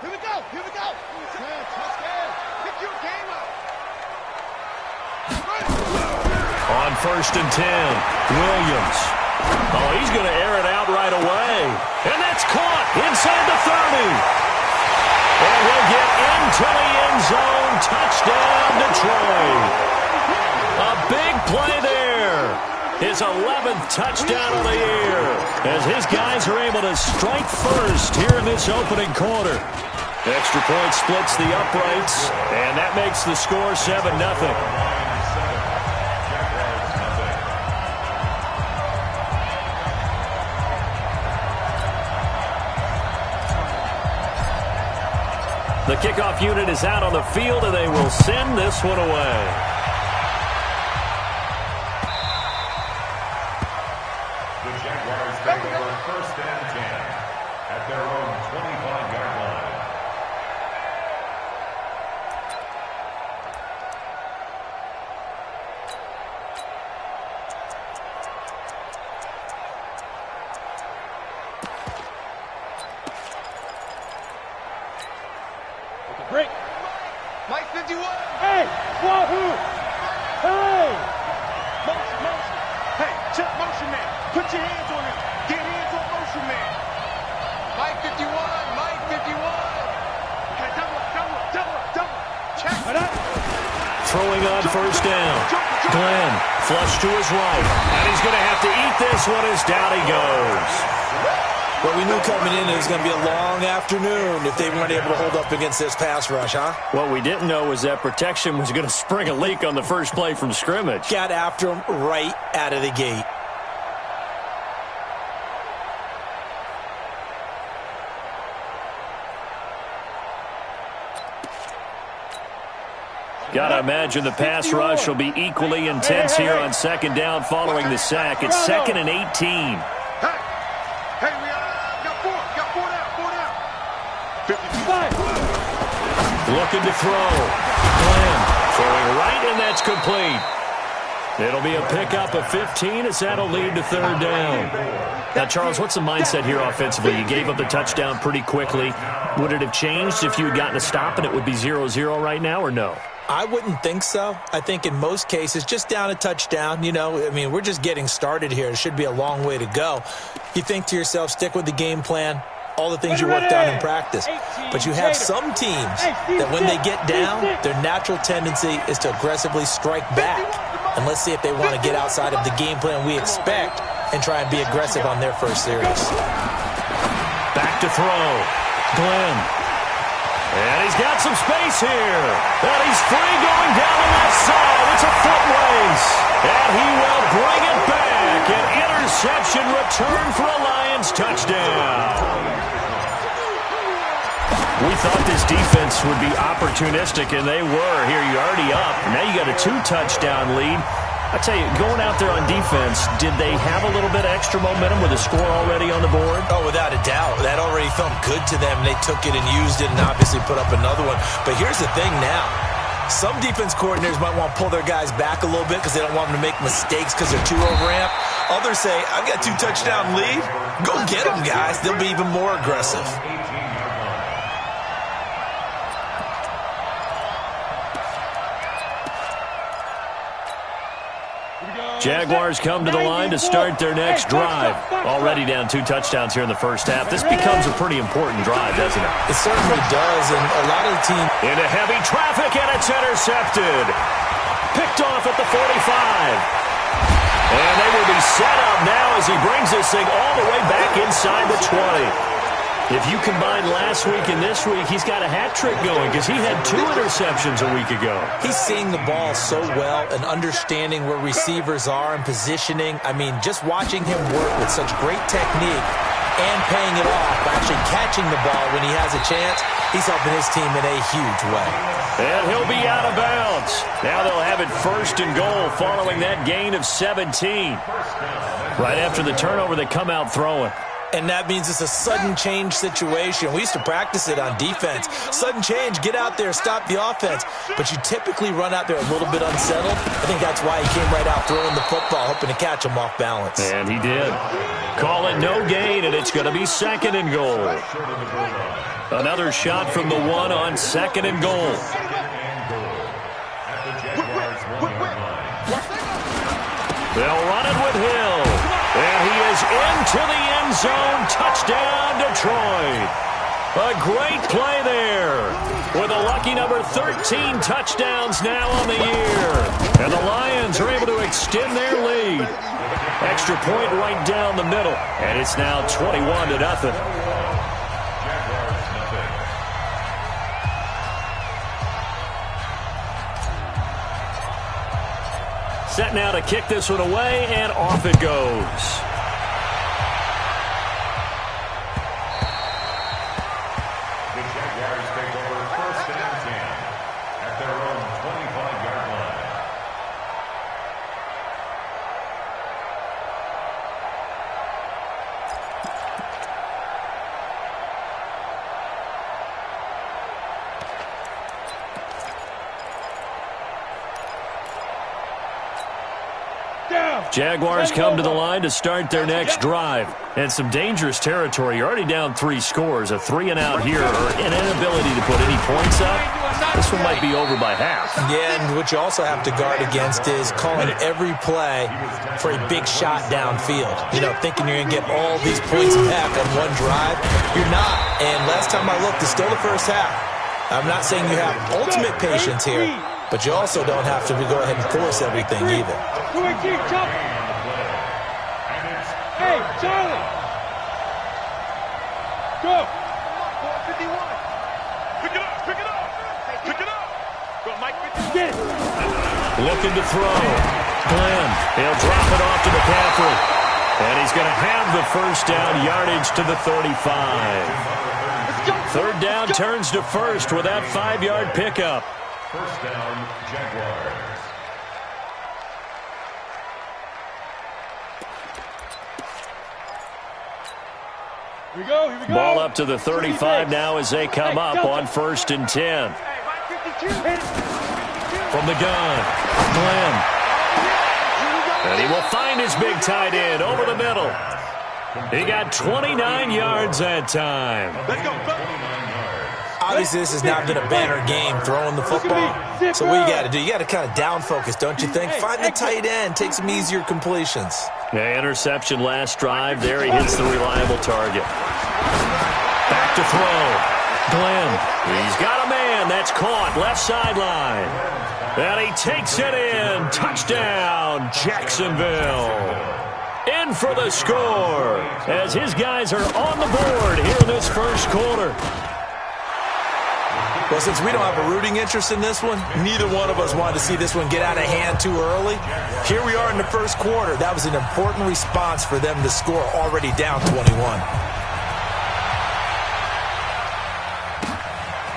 Here we go. Here we go. Pick your game up. On 1st and 10, Williams. Oh, he's going to air it out right away. And that's caught inside the 30. And he'll get into the end zone. Touchdown, Detroit. A big play there. His 11th touchdown of the year as his guys are able to strike first here in this opening quarter. Extra point splits the uprights, and that makes the score 7-0. The kickoff unit is out on the field, and they will send this one away. Break. Mike 51. Hey, Wahoo. Hey. Motion. Hey, check motion man. Put your hands on him. Get hands on motion man. Mike 51. Okay, double. Check. Throwing on 1st down. Glenn, flush to his right. And he's going to have to eat this one as down he goes. Well, we knew coming in it was going to be a long afternoon if they weren't able to hold up against this pass rush, huh? What we didn't know was that protection was going to spring a leak on the first play from scrimmage. Got after him right out of the gate. Got to imagine the pass rush will be equally intense here on 2nd down following the sack. It's 2nd and 18. Looking to throw. Glenn throwing right, and that's complete. It'll be a pickup of 15 as that'll lead to 3rd down. Now, Charles, what's the mindset here offensively? You gave up the touchdown pretty quickly. Would it have changed if you had gotten a stop and it would be 0-0 right now, or no? I wouldn't think so. I think in most cases, just down a touchdown, we're just getting started here. It should be a long way to go. You think to yourself, stick with the game plan, all the things you worked on in practice. But you have some teams that when they get down, their natural tendency is to aggressively strike back. And let's see if they want to get outside of the game plan we expect and try and be aggressive on their first series. Back to throw. Glenn. And he's got some space here. And he's free going down the left side. It's a foot race. And he will bring it back. An interception return for a Lions touchdown. We thought this defense would be opportunistic, and they were. Here, you're already up. Now you got a 2-touchdown lead. I tell you, going out there on defense, did they have a little bit of extra momentum with a score already on the board? Oh, without a doubt. That already felt good to them. They took it and used it and obviously put up another one. But here's the thing now. Some defense coordinators might want to pull their guys back a little bit because they don't want them to make mistakes because they're too overamped. Others say, I've got 2-touchdown lead. Go get them, guys. They'll be even more aggressive. Jaguars come to the line to start their next drive. Already down 2 touchdowns here in the first half. This becomes a pretty important drive, doesn't it? It certainly does, and a lot of the team... Into heavy traffic, and it's intercepted. Picked off at the 45. And they will be set up now as he brings this thing all the way back inside the 20. If you combine last week and this week, he's got a hat trick going because he had 2 interceptions a week ago. He's seeing the ball so well and understanding where receivers are and positioning. I mean, just watching him work with such great technique and paying it off by actually catching the ball when he has a chance, he's helping his team in a huge way. And he'll be out of bounds. Now they'll have it 1st and goal following that gain of 17. Right after the turnover, they come out throwing. And that means it's a sudden change situation. We used to practice it on defense. Sudden change, get out there, stop the offense. But you typically run out there a little bit unsettled. I think that's why he came right out throwing the football, hoping to catch him off balance. And he did. Call it no gain, and it's going to be 2nd and goal. Another shot from the 1 on 2nd and goal. They'll run it with Hill. And he is into the end zone. Touchdown, Detroit. A great play there. With a lucky number 13 touchdowns now on the year. And the Lions are able to extend their lead. Extra point right down the middle. And it's now 21-0. Set now to kick this one away, and off it goes. The Jaguars take over 1st and 10 at their own 25-yard line. Jaguars come to the line to start their next drive. And some dangerous territory. You're already down 3 scores. A 3-and-out here, or an inability to put any points up. This one might be over by half. Yeah, and what you also have to guard against is calling every play for a big shot downfield. You know, thinking you're going to get all these points back on one drive. You're not. And last time I looked, it's still the first half. I'm not saying you have ultimate patience here, but you also don't have to go ahead and force everything either. Hey, Charlie! Go! 51. Pick it up, pick it up! Pick it up! Go, Mike, get it! Looking to throw. Glenn, he'll drop it off to McCaffrey. And he's going to have the first down, yardage to the 35. 3rd down turns to 1st with that 5-yard pickup. 1st down, Jaguars. Here we go, here we go. Ball up to the 35 now as they come up on 1st and 10. From the gun, Glenn. And he will find his big tight end over the middle. He got 29 yards that time. Let's go. Obviously, this has not been a banner game throwing the football. So what you got to do, you got to kind of down focus, don't you think? Find the tight end, take some easier completions. Yeah, interception last drive. There he hits the reliable target. Back to throw. Glenn. He's got a man. That's caught. Left sideline. And he takes it in. Touchdown, Jacksonville. In for the score as his guys are on the board here in this 1st quarter. Well, since we don't have a rooting interest in this one, neither one of us wanted to see this one get out of hand too early. Here we are in the 1st quarter. That was an important response for them to score already down 21.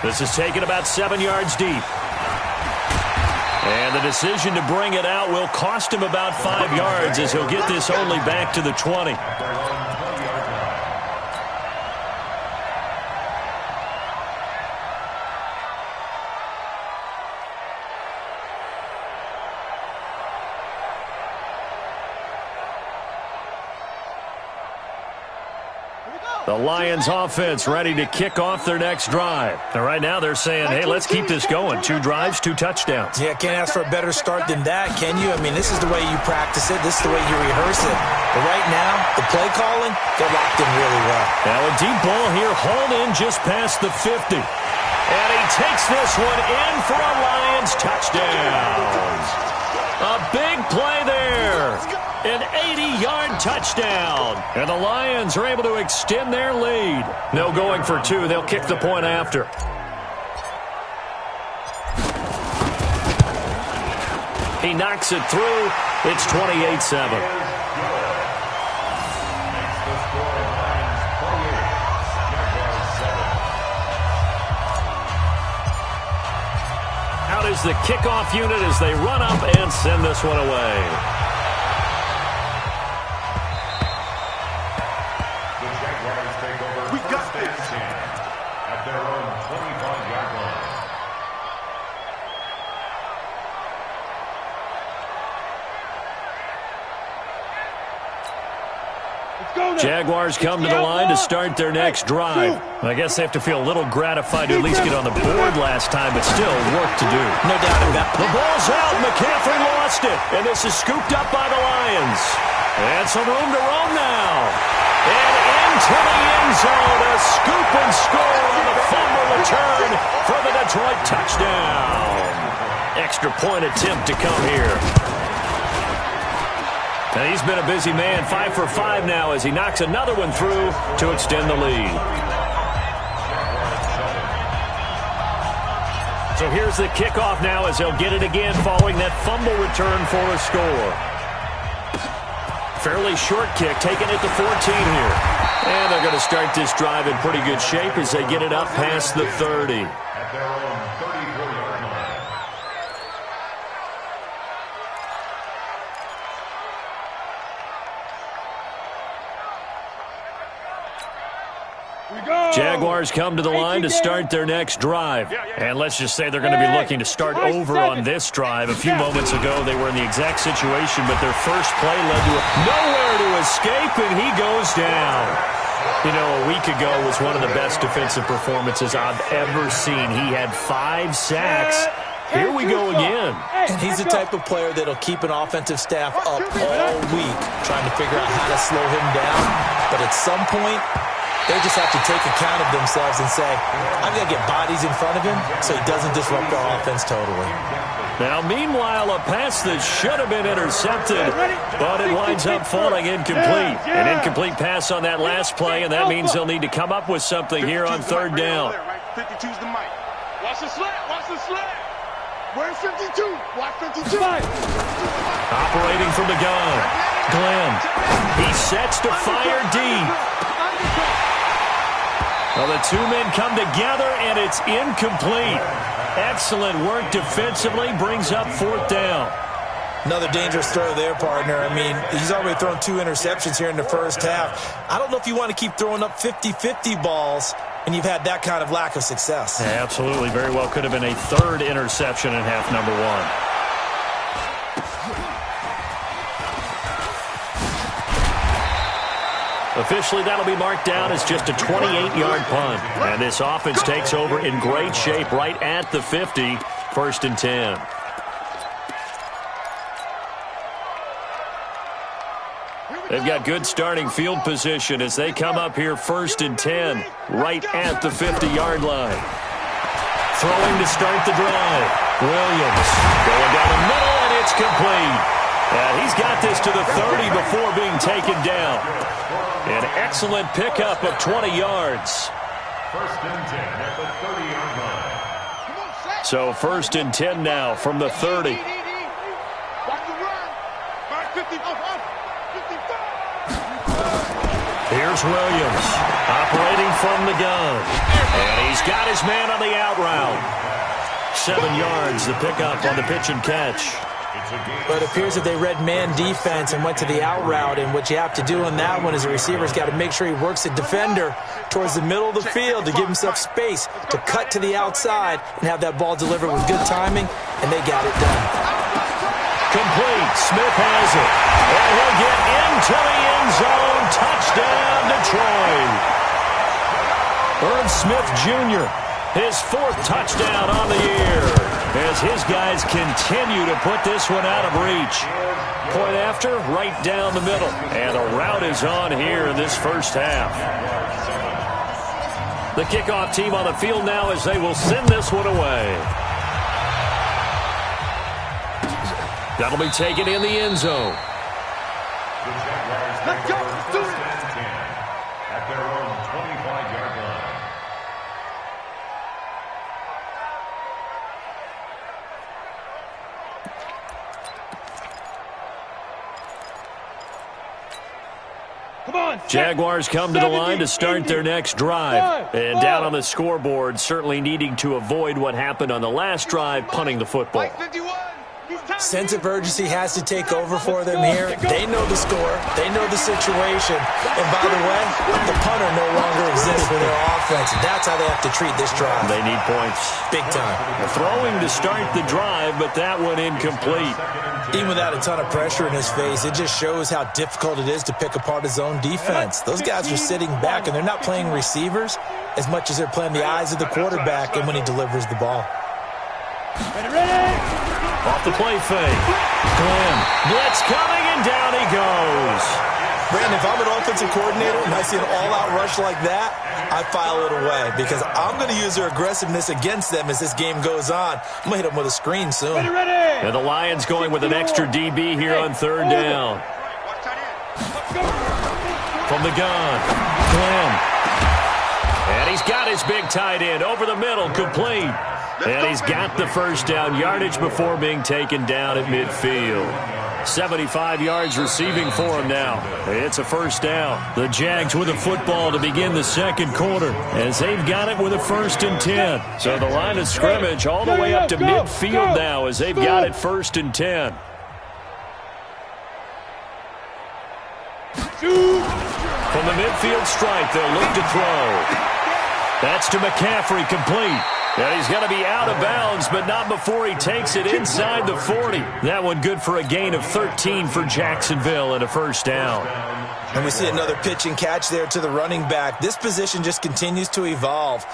This is taken about 7 yards deep. And the decision to bring it out will cost him about 5 yards as he'll get this only back to the 20. The Lions offense ready to kick off their next drive. And right now they're saying, hey, let's keep this going. 2 drives, 2 touchdowns. Yeah, can't ask for a better start than that, can you? I mean, this is the way you practice it. This is the way you rehearse it. But right now, the play calling, they're locked in really well. Now a deep ball here, hauled in just past the 50. And he takes this one in for a Lions touchdown. A big play there. An 80-yard touchdown. And the Lions are able to extend their lead. No going for 2. They'll kick the point after. He knocks it through. It's 28-7. Out is the kickoff unit as they run up and send this one away. Jaguars take over We got first and this. 10 at their own 25-yard line. Jaguars come to the line to start their next drive. I guess they have to feel a little gratified to at least get on the board last time, but still work to do. No doubt about it. The ball's out. McCaffrey lost it. And this is scooped up by the Lions. And some room to roam now. And into the end zone. A scoop and score on the fumble return for the Detroit touchdown. Extra point attempt to come here. And he's been a busy man, 5 for 5 now as he knocks another one through to extend the lead. So here's the kickoff now as they'll get it again following that fumble return for a score. Fairly short kick, taking it to 14 here. And they're going to start this drive in pretty good shape as they get it up past the 30. At their own 34-yard line. Jaguars come to the line to start their next drive. And let's just say they're going to be looking to start over on this drive. A few moments ago, they were in the exact situation, but their first play led to nowhere to escape, and he goes down. You know, a week ago was one of the best defensive performances I've ever seen. He had 5 sacks. Here we go again. And he's the type of player that'll keep an offensive staff up all week trying to figure out how to slow him down. But at some point, they just have to take account of themselves and say, I've got to get bodies in front of him so he doesn't disrupt our offense totally. Now, meanwhile, a pass that should have been intercepted, but it winds up falling incomplete. An incomplete pass on that last play, and that means they'll need to come up with something here on third down. 52's the mic. Watch the slant. Watch the slant. Where's 52? Watch 52. Operating from the gun, Glenn. He sets to fire deep. Well, the two men come together, and it's incomplete. Excellent work defensively, brings up fourth down. Another dangerous throw there, partner. I mean, he's already thrown 2 interceptions here in the first half. I don't know if you want to keep throwing up 50-50 balls, and you've had that kind of lack of success. Yeah, absolutely. Very well could have been a third interception in half number 1. Officially, that'll be marked down as just a 28-yard punt. And this offense takes over in great shape right at the 50, first and 10. They've got good starting field position as they come up here first and 10, right at the 50-yard line. Throwing to start the drive. Williams going down the middle, and it's complete. And he's got this to the 30 before being taken down. An excellent pickup of 20 yards. First and 10 at the 30-yard line. So first and 10 now from the 30. Watch the run. 55. Here's Williams operating from the gun. And he's got his man on the out route. 7 yards, the pickup on the pitch and catch. But it appears that they read man defense and went to the out route. And what you have to do on that one is the receiver's got to make sure he works the defender towards the middle of the field to give himself space to cut to the outside and have that ball delivered with good timing, and they got it done. Complete. Smith has it. And he'll get into the end zone. Touchdown, Detroit. Irv Smith Jr., his 4th touchdown on the year, as his guys continue to put this one out of reach. Point after, right down the middle. And the route is on here in this first half. The kickoff team on the field now as they will send this one away. That'll be taken in the end zone. The Jaguars take over first and 10 at their own 25-yard line. Jaguars come to the line to start their next drive. And down on the scoreboard, certainly needing to avoid what happened on the last drive, punting the football. Sense of urgency has to take over for them here. They know the score. They know the situation. And by the way, the punter knows offense, and that's how they have to treat this drive. They need points. Big time. Throwing to start the drive, but that one incomplete. Even without a ton of pressure in his face, it just shows how difficult it is to pick apart his own defense. Those guys are sitting back, and they're not playing receivers as much as they're playing the eyes of the quarterback and when he delivers the ball. Off the play fake. Glenn. Blitz coming, and down he goes. Brandon, if I'm an offensive coordinator and I see an all-out rush like that, I file it away because I'm going to use their aggressiveness against them as this game goes on. I'm going to hit them with a screen soon. And the Lions going with an extra DB here on third down. From the gun, Glenn. And he's got his big tight end over the middle, complete. And he's got the first down yardage before being taken down at midfield. 75 yards receiving for him now. It's a first down. The Jags with the football to begin the second quarter as they've got it with a 1st and 10. So the line of scrimmage all the way up to midfield now as they've got it 1st and 10. From the midfield stripe, they'll look to throw. That's to McCaffrey, complete. And he's going to be out of bounds, but not before he takes it inside the 40. That one good for a gain of 13 for Jacksonville and a first down. And we see another pitch and catch there to the running back. This position just continues to evolve.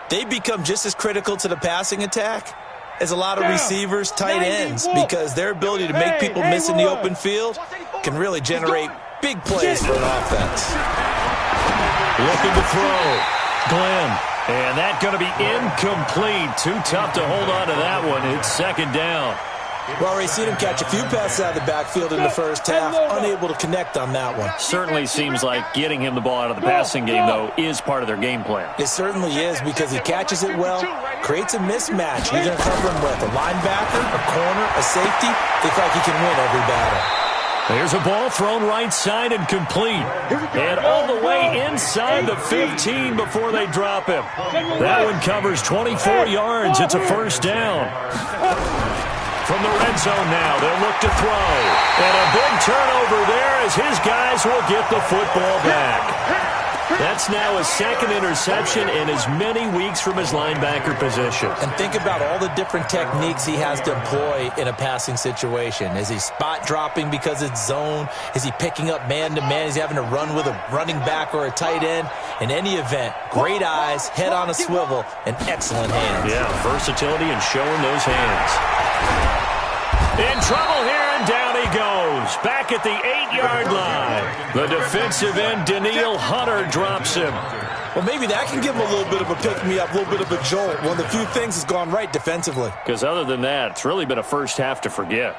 They become just as critical to the passing attack as a lot of receivers, tight ends, because their ability to make people miss in the open field can really generate big plays for an offense. Looking to throw. Glenn. And that's going to be incomplete. Too tough to hold on to that one. It's second down. Well, already seen him catch a few passes out of the backfield in the first half. Unable to connect on that one. Certainly seems like getting him the ball out of the passing game, though, is part of their game plan. It certainly is because he catches it well, creates a mismatch. You're going to cover him with a linebacker, a corner, a safety. They feel like he can win every battle. There's a ball thrown right side and complete. And all the way inside the 15 before they drop him. That one covers 24 yards. It's a first down. From the red zone now, they'll look to throw. And a big turnover there as his guys will get the football back. That's now his second interception in as many weeks from his linebacker position. And think about all the different techniques he has to employ in a passing situation. Is he spot dropping because it's zone? Is he picking up man-to-man? Is he having to run with a running back or a tight end? In any event, great eyes, head on a swivel, and excellent hands. Yeah, versatility and showing those hands. In trouble here, and down he goes. Back at the 8-yard line. The defensive end, Danielle Hunter, drops him. Well, maybe that can give him a little bit of a pick-me-up, a little bit of a jolt. One of the few things has gone right defensively. Because other than that, it's really been a first half to forget.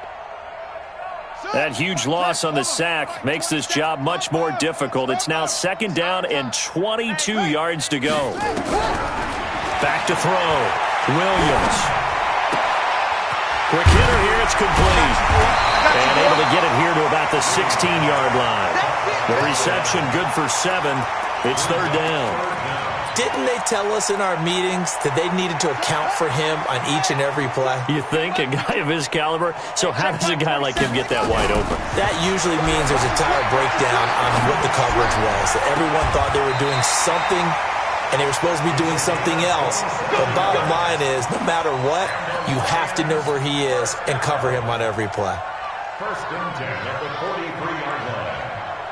That huge loss on the sack makes this job much more difficult. It's now second down and 22 yards to go. Back to throw. Williams. Quick hitter here, it's complete. And able to get it here to about the 16-yard line. The reception good for 7. It's third down. Didn't they tell us in our meetings that they needed to account for him on each and every play? You think? A guy of his caliber? So how does a guy like him get that wide open? That usually means there's a tire breakdown on what the coverage was. That everyone thought they were doing something, and they were supposed to be doing something else. The bottom line is, no matter what, you have to know where he is and cover him on every play. 1st and 10 at the 43-yard line.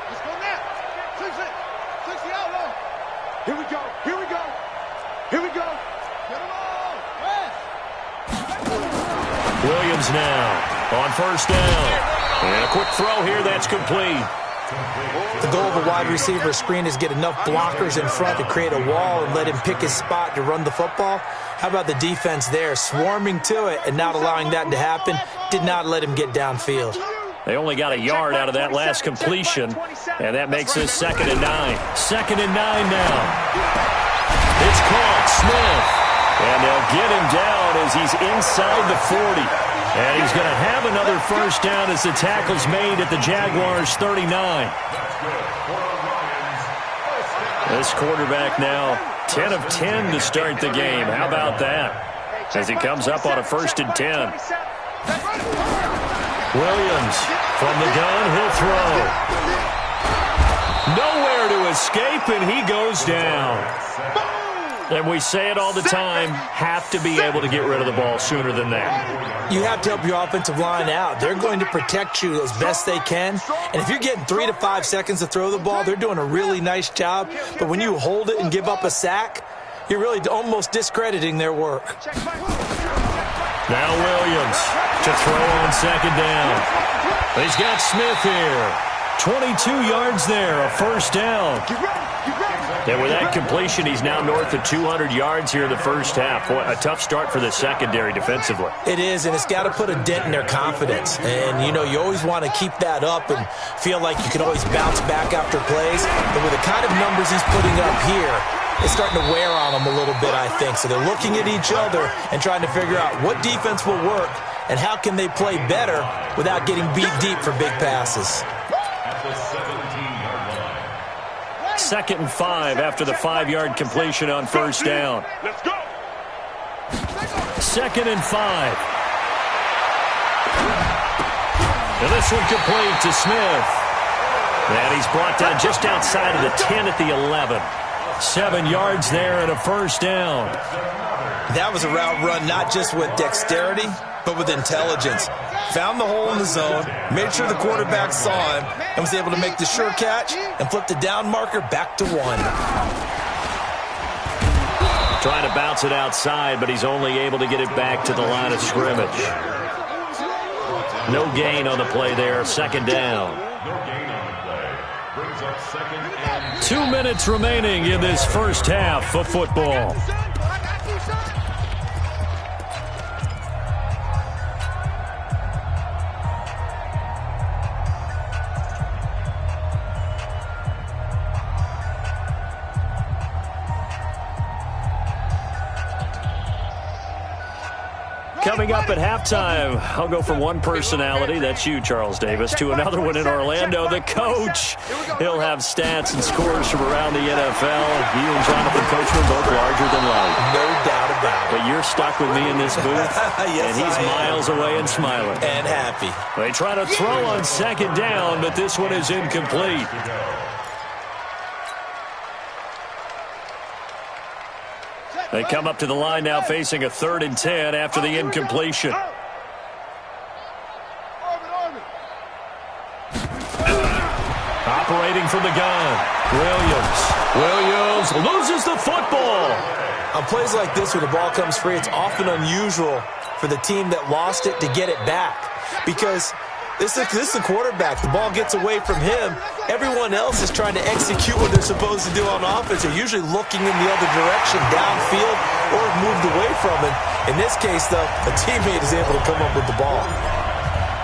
Let's go now. 60 out. Here we go. Here we go. Here we go. Get him on. Williams now on first down. And a quick throw here that's complete. The goal of a wide receiver screen is get enough blockers in front to create a wall and let him pick his spot to run the football. How about the defense there, swarming to it and not allowing that to happen? Did not let him get downfield. They only got a yard out of that last completion, and that makes this 2nd and 9. 2nd and 9 now. It's caught, Smith. And they'll get him down as he's inside the 40. And he's going to have another first down as the tackle's made at the Jaguars' 39. This quarterback now 10 of 10 to start the game. How about that? As he comes up on a 1st and 10. Williams from the gun, he'll throw. Nowhere to escape, and he goes down. And we say it all the time, have to be able to get rid of the ball sooner than that. You have to help your offensive line out. They're going to protect you as best they can. And if you're getting 3 to 5 seconds to throw the ball, they're doing a really nice job. But when you hold it and give up a sack, you're really almost discrediting their work. Now Williams to throw on second down. He's got Smith here. 22 yards there, a first down. And with that completion, he's now north of 200 yards here in the first half. Boy, a tough start for the secondary defensively. It is, and it's got to put a dent in their confidence. And, you know, you always want to keep that up and feel like you can always bounce back after plays. But with the kind of numbers he's putting up here, it's starting to wear on them a little bit, I think. So they're looking at each other and trying to figure out what defense will work and how can they play better without getting beat deep for big passes. At the 17-yard line. 2nd and 5 after the 5-yard completion on first down. Let's go. 2nd and 5. And this one complete to Smith. And he's brought down just outside of the 10 at the 11. 7 yards there and a first down. That was a route run not just with dexterity, but with intelligence. Found the hole in the zone, made sure the quarterback saw him, and was able to make the sure catch and flip the down marker back to 1. Trying to bounce it outside, but he's only able to get it back to the line of scrimmage. No gain on the play there, second down. No gain on the play. Brings up 2nd and 2 minutes remaining in this first half of football. Coming up at halftime, I'll go from one personality, that's you, Charles Davis, to another one in Orlando, the coach. He'll have stats and scores from around the NFL. You and Jonathan Coachman both larger than life. No doubt about it. But you're stuck with me in this booth, Yes, and he's miles away and smiling. And happy. They try to throw on second down, but this one is incomplete. They come up to the line now facing a 3rd and 10 after the incompletion. Operating from the gun, Williams loses the football. On plays like this, when the ball comes free, it's often unusual for the team that lost it to get it back. Because this is the quarterback. The ball gets away from him. Everyone else is trying to execute what they're supposed to do on offense. They're usually looking in the other direction, downfield, or moved away from it. In this case, though, a teammate is able to come up with the ball.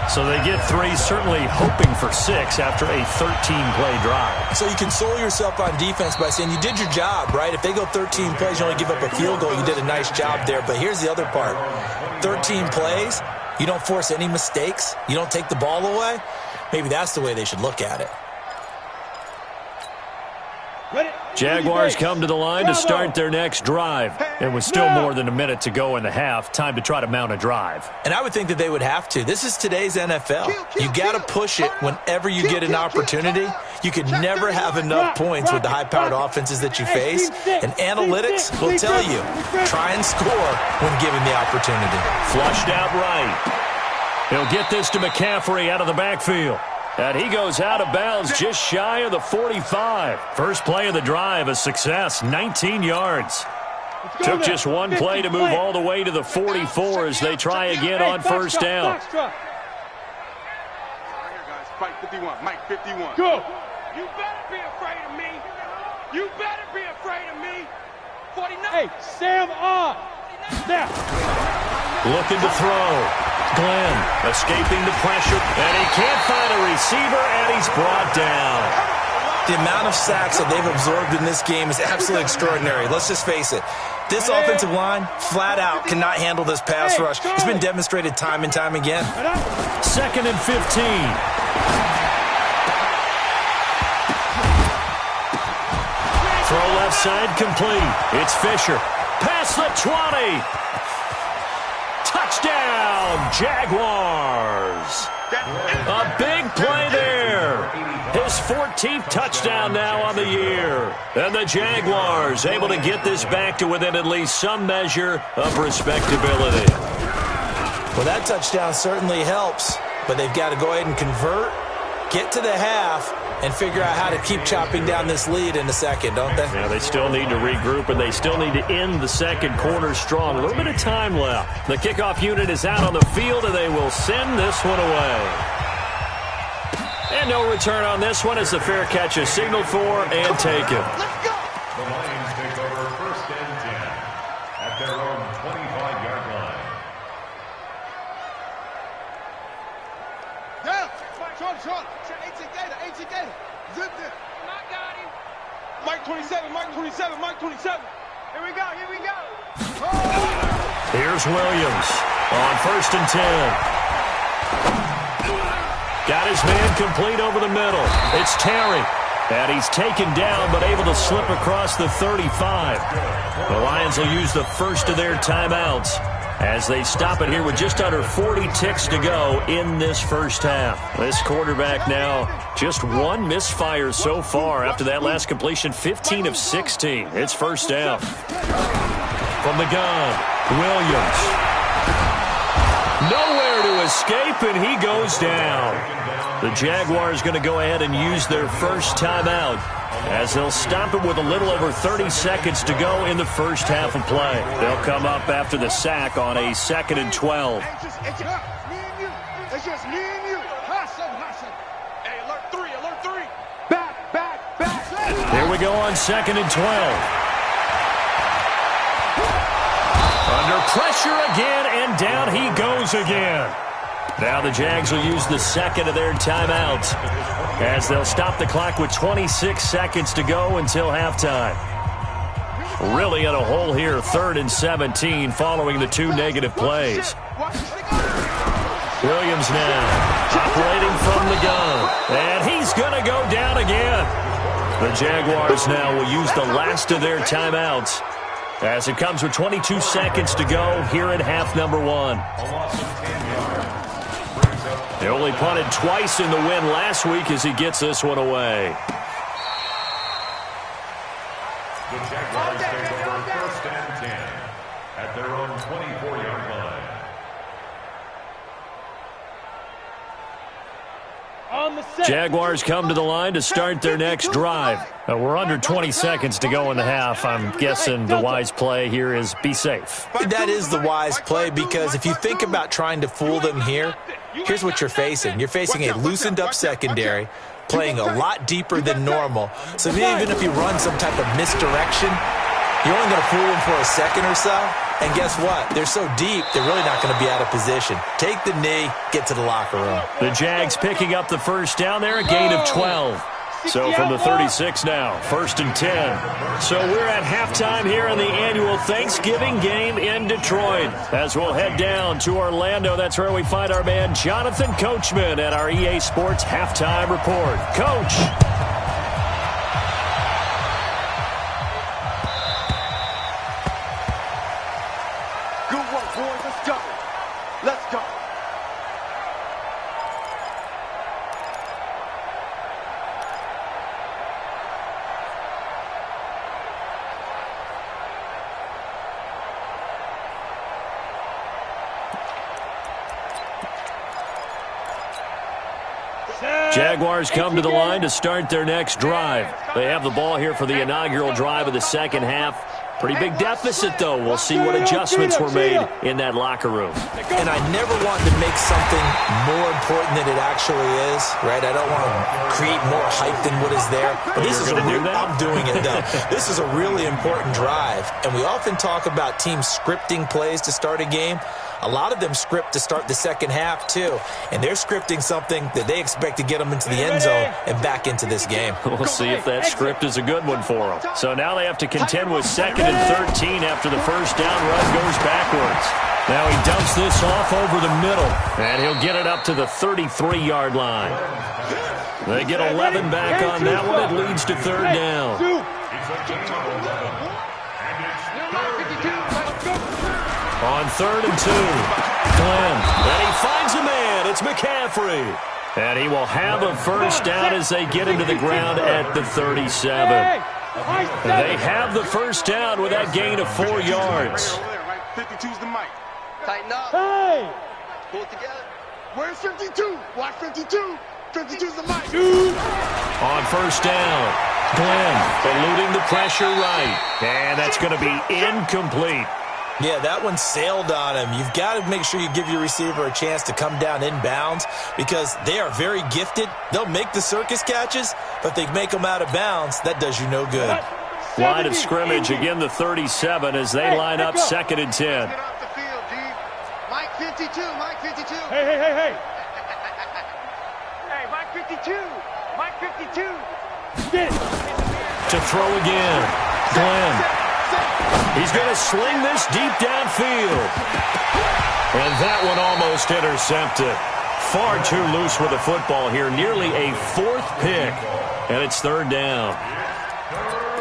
So they get 3, certainly hoping for 6 after a 13-play drive. So you console yourself on defense by saying you did your job, right? If they go 13 plays, you only give up a field goal, you did a nice job there. But here's the other part. 13 plays, you don't force any mistakes, you don't take the ball away. Maybe that's the way they should look at it. Jaguars come to the line to start their next drive. And with still more than a minute to go in the half, time to try to mount a drive. And I would think that they would have to. This is today's NFL. You got to push it whenever you get an opportunity. You can never have enough points with the high-powered offenses that you face. And analytics will tell you, try and score when given the opportunity. Flushed out right. He'll get this to McCaffrey out of the backfield. And he goes out of bounds just shy of the 45. First play of the drive, a success, 19 yards. Took just one play to move all the way to the 44 as they try again on first down. Mike 51, Mike 51. Go. You better be afraid of me. You better be afraid of me. 49. Hey, Sam off. Snap. Looking to throw. Glenn escaping the pressure, and he can't find a receiver, and he's brought down. The amount of sacks that they've absorbed in this game is absolutely extraordinary. Let's just face it. This offensive line, flat out, cannot handle this pass rush. It's been demonstrated time and time again. 2nd and 15. Throw left side complete. It's Fisher. Past the 20. Touchdown, Jaguars. A big play there. His 14th touchdown now on the year. And the Jaguars able to get this back to within at least some measure of respectability. Well, that touchdown certainly helps, but they've got to go ahead and convert, get to the half, and figure out how to keep chopping down this lead in the second, don't they? Yeah, they still need to regroup, and they still need to end the second quarter strong. A little bit of time left. The kickoff unit is out on the field, and they will send this one away. And no return on this one as the fair catch is signaled for and taken. Let's go. The Lions take over 1st and 10 at their own 25-yard line. Yeah. Short. 18 Gator. Zip it. I got him. Mike 27. Here we go. Oh. Here's Williams on 1st and 10. Got his man complete over the middle. It's Terry. And he's taken down but able to slip across the 35. The Lions will use the first of their timeouts as they stop it here with just under 40 ticks to go in this first half. This quarterback now just one misfire so far after that last completion, 15 of 16. It's first down. From the gun, Williams. Nowhere to escape, and he goes down. The Jaguars going to go ahead and use their first timeout as they'll stop it with a little over 30 seconds to go in the first half of play. They'll come up after the sack on a 2nd and 12. It's just me and you. Hassan. Hey, alert 3. Back. Here we go on 2nd and 12. Under pressure again, and down he goes again. Now the Jags will use the second of their timeouts as they'll stop the clock with 26 seconds to go until halftime. Really in a hole here, 3rd and 17 following the 2 negative plays. Williams now operating from the gun, and he's going to go down again. The Jaguars now will use the last of their timeouts as it comes with 22 seconds to go here in half number 1. They only punted twice in the win last week as he gets this one away. The Jaguars take over 1st and 10 at their own 24-yard line. Jaguars come to the line to start their next drive. We're under 20 seconds to go in the half. I'm guessing the wise play here is be safe. That is the wise play, because if you think about trying to fool them here, here's what you're facing. You're facing a loosened-up secondary, playing a lot deeper than normal. So even if you run some type of misdirection, you're only going to fool them for a second or so. And guess what? They're so deep, they're really not going to be out of position. Take the knee, get to the locker room. The Jags picking up the first down there, a gain of 12. So from the 36 now, 1st and 10. So we're at halftime here in the annual Thanksgiving game in Detroit. As we'll head down to Orlando, that's where we find our man Jonathan Coachman at our EA Sports Halftime Report. Coach. Good work, boys. Let's go. Jaguars come to the line to start their next drive. They have the ball here for the inaugural drive of the second half. Pretty big deficit, though. We'll see what adjustments were made in that locker room. And I never want to make something more important than it actually is, right? I don't want to create more hype than what is there. But this is I'm doing it, though. This is a really important drive. And we often talk about teams scripting plays to start a game. A lot of them script to start the second half, too. And they're scripting something that they expect to get them into the end zone and back into this game. We'll see if that script is a good one for them. So now they have to contend with 2nd and 13 after the first down run goes backwards. Now he dumps this off over the middle, and he'll get it up to the 33-yard line. They get 11 back on that one. It leads to 3rd down. On 3rd and 2, Glenn, and he finds a man. It's McCaffrey. And he will have a first down as they get him to the ground at the 37. They have the first down with that gain of 4 yards. 52's the mic. Tighten up. Hey! Pull it together. Where's 52? Watch 52. 52's the mic. On first down, Glenn eluding the pressure right. And that's going to be incomplete. Yeah, that one sailed on him. You've got to make sure you give your receiver a chance to come down inbounds because they are very gifted. They'll make the circus catches, but if they make them out of bounds, that does you no good. Line of scrimmage, again the 37 as they line up 2nd and 10. Get off the field, D. Mike 52. Mike 52. Hey. Hey, Mike 52. Mike 52. Get it. To throw again, Glenn. He's going to sling this deep downfield. And that one almost intercepted. Far too loose with the football here. Nearly a 4th pick. And it's 3rd down.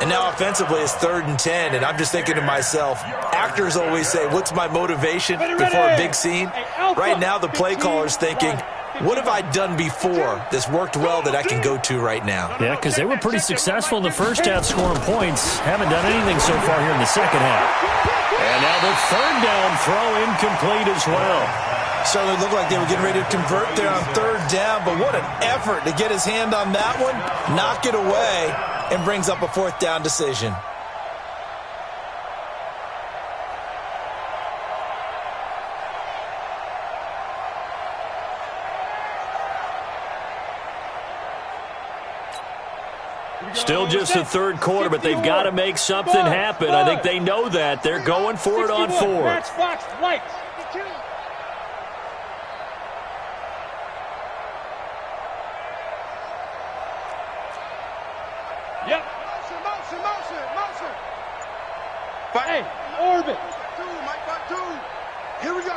And now offensively it's 3rd and 10, and I'm just thinking to myself, actors always say, what's my motivation before a big scene? Right now the play caller's thinking, what have I done before that's worked well that I can go to right now? Yeah, because they were pretty successful in the first half scoring points. Haven't done anything so far here in the second half. And now the 3rd down throw incomplete as well. Certainly looked like they were getting ready to convert there on 3rd down, but what an effort to get his hand on that one, knock it away, and brings up a 4th down decision. Still just the 3rd quarter, but they've got to make something happen. I think they know that. They're going for it on 4th. Fox, lights. Yep. Motion. Hey, orbit. Here we go.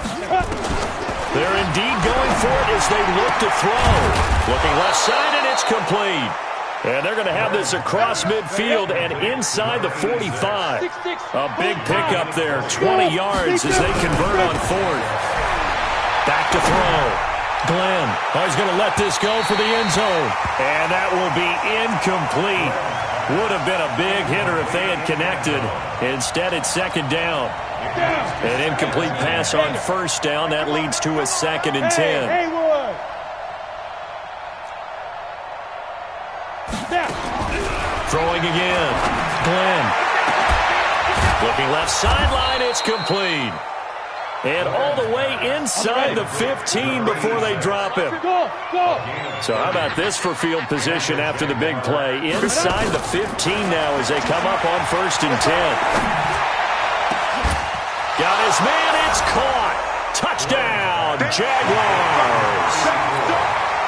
They're indeed going for it as they look to throw. Looking left side, and it's complete. And they're going to have this across midfield and inside the 45. A big pickup there, 20 yards as they convert on 4th. Back to throw. Glenn, he's going to let this go for the end zone. And that will be incomplete. Would have been a big hitter if they had connected. Instead, it's 2nd down. An incomplete pass on 1st down. That leads to a 2nd and 10. Throwing again. Glenn. Looking left sideline. It's complete. And all the way inside the 15 before they drop him. So how about this for field position after the big play? Inside the 15 now as they come up on 1st and 10. Got his man. It's caught. Touchdown, Jaguars.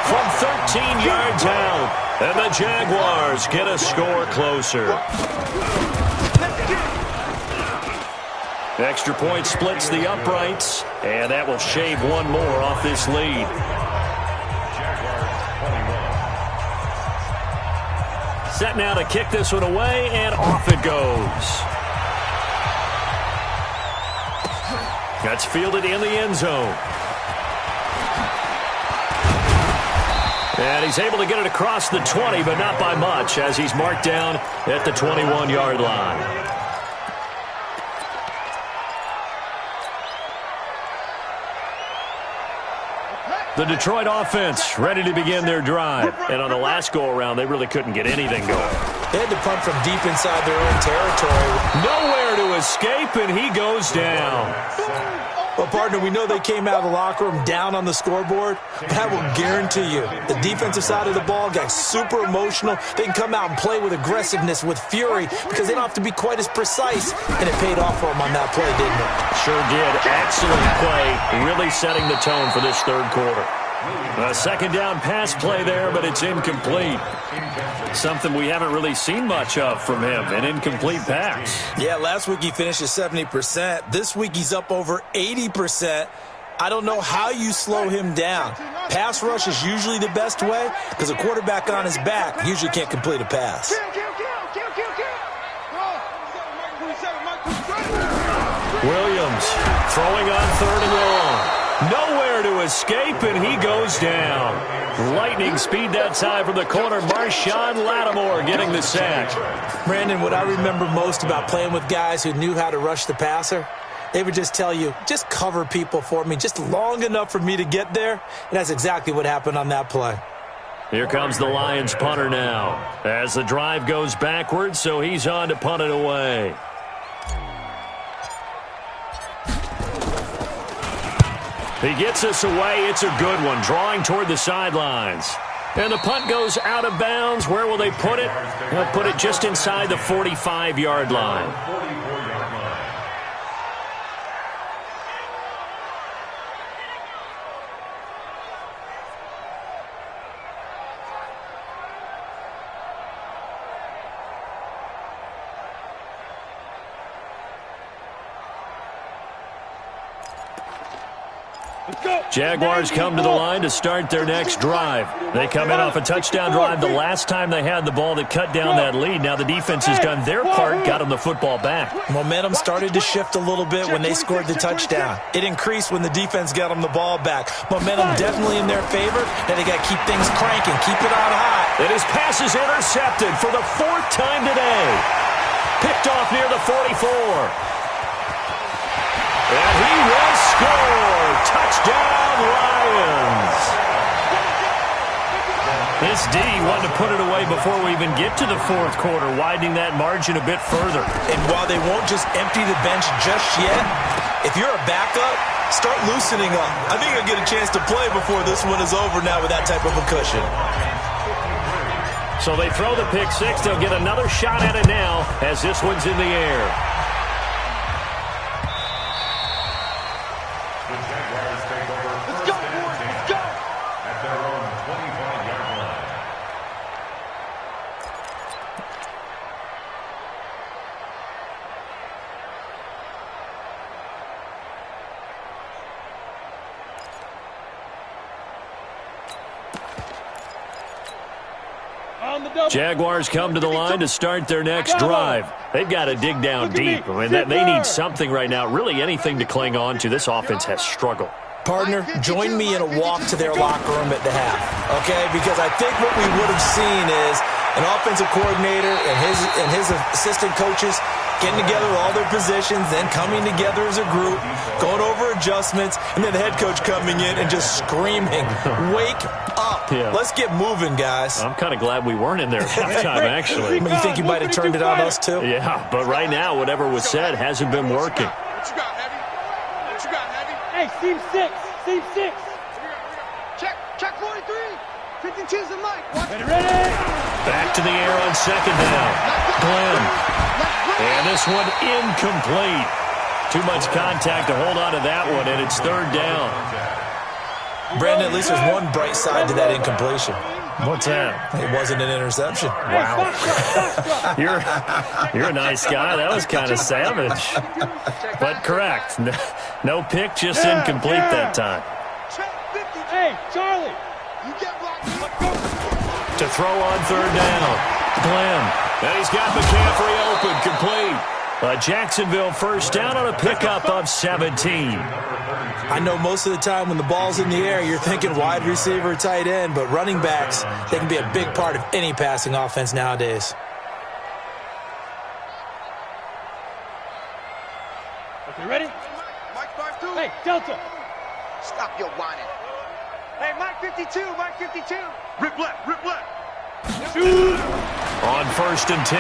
From 13 yards out. And the Jaguars get a score closer. Extra point splits the uprights, and that will shave one more off this lead. Set now to kick this one away, and off it goes. That's fielded in the end zone. And he's able to get it across the 20, but not by much, as he's marked down at the 21-yard line. The Detroit offense ready to begin their drive. And on the last go-around, they really couldn't get anything going. They had to punt from deep inside their own territory. Nowhere to escape, and he goes down. Well, partner, we know they came out of the locker room down on the scoreboard, but I will guarantee you the defensive side of the ball got super emotional. They can come out and play with aggressiveness, with fury, because they don't have to be quite as precise, and it paid off for them on that play, didn't it? Sure did. Excellent play, really setting the tone for this 3rd quarter. A 2nd down pass play there, but it's incomplete. Something we haven't really seen much of from him, an incomplete pass. Yeah, last week he finished at 70%. This week he's up over 80%. I don't know how you slow him down. Pass rush is usually the best way because a quarterback on his back usually can't complete a pass. Williams throwing on 3rd and long. Nowhere to escape, and he goes down. Lightning speed that time from the corner. Marshawn Lattimore getting the sack. Brandon, what I remember most about playing with guys who knew how to rush the passer, they would just tell you, just cover people for me, just long enough for me to get there. And that's exactly what happened on that play. Here comes the Lions punter now. As the drive goes backwards, so he's on to punt it away. He gets us away. It's a good one, drawing toward the sidelines. And the punt goes out of bounds. Where will they put it? They'll put it just inside the 45-yard line. Jaguars come to the line to start their next drive. They come in off a touchdown drive the last time they had the ball that cut down that lead. Now the defense has done their part, got them the football back. Momentum started to shift a little bit when they scored the touchdown. It increased when the defense got them the ball back. Momentum definitely in their favor. Now they got to keep things cranking, keep it on high. And his pass is intercepted for the 4th time today. Picked off near the 44. And he will score. Touchdown, Lions. This D wanted to put it away before we even get to the 4th quarter, widening that margin a bit further. And while they won't just empty the bench just yet, if you're a backup, start loosening up. I think you'll get a chance to play before this one is over now with that type of a cushion. So they throw the pick six. They'll get another shot at it now as this one's in the air. Jaguars come to the line to start their next drive. They've got to dig down deep. I mean, they need something right now, really anything to cling on to. This offense has struggled. Partner, join me in a walk to their locker room at the half, okay? Because I think what we would have seen is an offensive coordinator and his assistant coaches getting together all their positions, then coming together as a group, going over adjustments, and then the head coach coming in and just screaming, "Wake up. Yeah. Let's get moving, guys." I'm kind of glad we weren't in there at halftime, actually. You think you might have turned it on us, too? Yeah, but right now, whatever was said hasn't been working. What you got, Heavy? What you got, Heavy? Hey, Seam 6. Seam 6. Check 43. 52's the mic. Ready. Back to the air on second down. Glenn. And this one incomplete. Too much contact to hold on to that one, and it's 3rd down. Brandon, at least there's one bright side to that incompletion. What's that? It wasn't an interception. Wow. You're a nice guy. That was kind of savage. But correct. No pick, just incomplete that time. Hey, Charlie. You get blocked. To throw on 3rd down. Glenn. And he's got McCaffrey open, complete. A Jacksonville first down on a pickup of 17. I know most of the time when the ball's in the air, you're thinking wide receiver, tight end, but running backs, they can be a big part of any passing offense nowadays. Okay, ready? Mike 5-2. Hey, Delta. Stop your whining. Hey, Mike 52. Mike 52. Rip left, rip left. Shoot. On 1st and 10.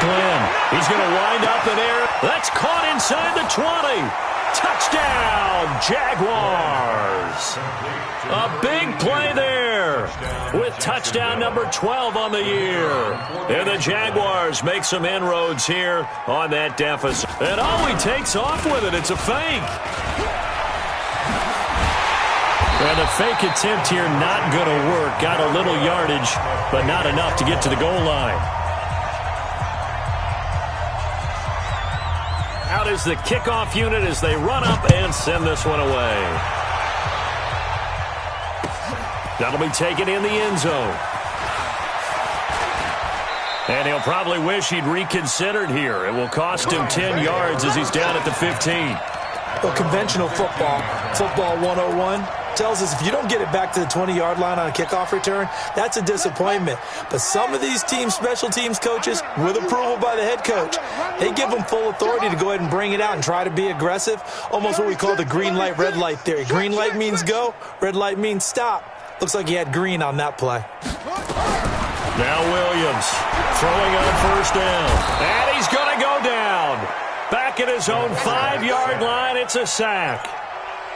Glenn. He's going to wind up in air. That's caught inside the 20. Touchdown, Jaguars. A big play there with touchdown number 12 on the year. And the Jaguars make some inroads here on that deficit. And he takes off with it. It's a fake. And the fake attempt here not going to work. Got a little yardage, but not enough to get to the goal line. Out is the kickoff unit as they run up and send this one away. That'll be taken in the end zone. And he'll probably wish he'd reconsidered here. It will cost him 10 yards as he's down at the 15. Well, conventional football 101, tells us if you don't get it back to the 20-yard line on a kickoff return, that's a disappointment. But some of these special teams coaches, with approval by the head coach, they give them full authority to go ahead and bring it out and try to be aggressive, almost what we call the green light, red light theory. Green light means go, red light means stop. Looks like he had green on that play. Now Williams throwing on first down. And he's going to go down. Back at his own 5-yard line, it's a sack.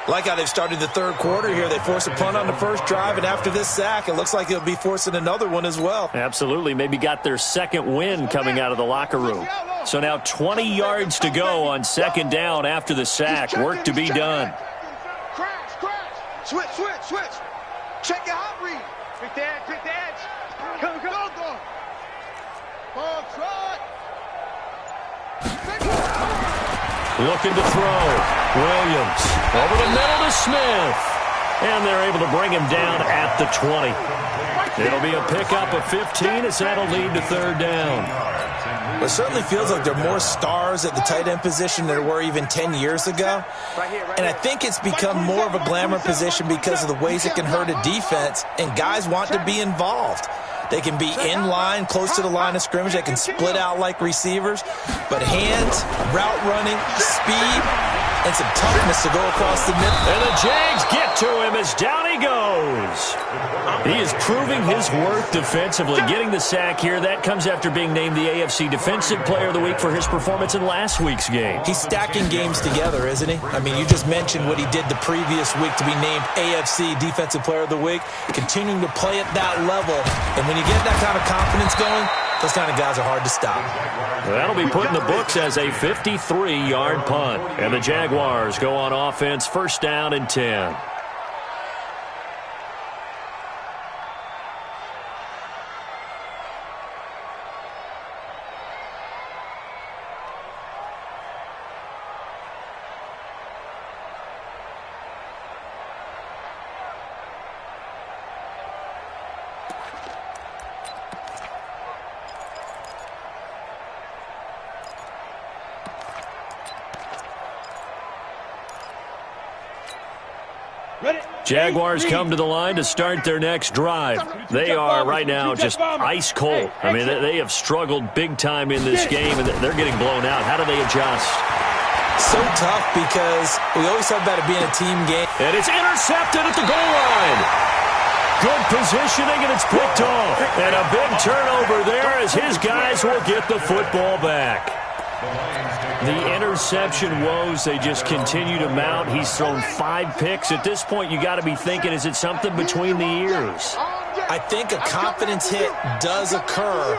Like how they've started the third quarter here. They force a punt on the first drive, and after this sack, it looks like they'll be forcing another one as well. Absolutely. Maybe got their second win coming out of the locker room. So now 20 yards to go on second down after the sack. Work to be done. Crash. Switch. Check your hot read. Pick the edge. Go. Ball trot. Looking to throw. Williams over the middle to Smith. And they're able to bring him down at the 20. It'll be a pickup of 15 as that'll lead to third down. Well, it certainly feels like there are more stars at the tight end position than there were even 10 years ago. And I think it's become more of a glamour position because of the ways it can hurt a defense, and guys want to be involved. They can be in line, close to the line of scrimmage. They can split out like receivers. But hands, route running, speed, and some toughness to go across the middle. And the Jags get to him as down he goes. He is proving his worth defensively, getting the sack here. That comes after being named the AFC Defensive Player of the Week for his performance in last week's game. He's stacking games together, isn't he? I mean, you just mentioned what he did the previous week to be named AFC Defensive Player of the Week, continuing to play at that level. And when you get that kind of confidence going, those kind of guys are hard to stop. That'll be put in the books as a 53-yard punt. And the Jaguars go on offense, first down and 10. Jaguars come to the line to start their next drive. They are right now just ice cold. I mean, they have struggled big time in this game, and they're getting blown out. How do they adjust? So tough because we always talk about it being a team game. And it's intercepted at the goal line. Good positioning, and it's picked off. And a big turnover there as his guys will get the football back. The interception woes, they just continue to mount. He's thrown 5 picks. At this point, you got to be thinking, is it something between the ears? I think a confidence hit does occur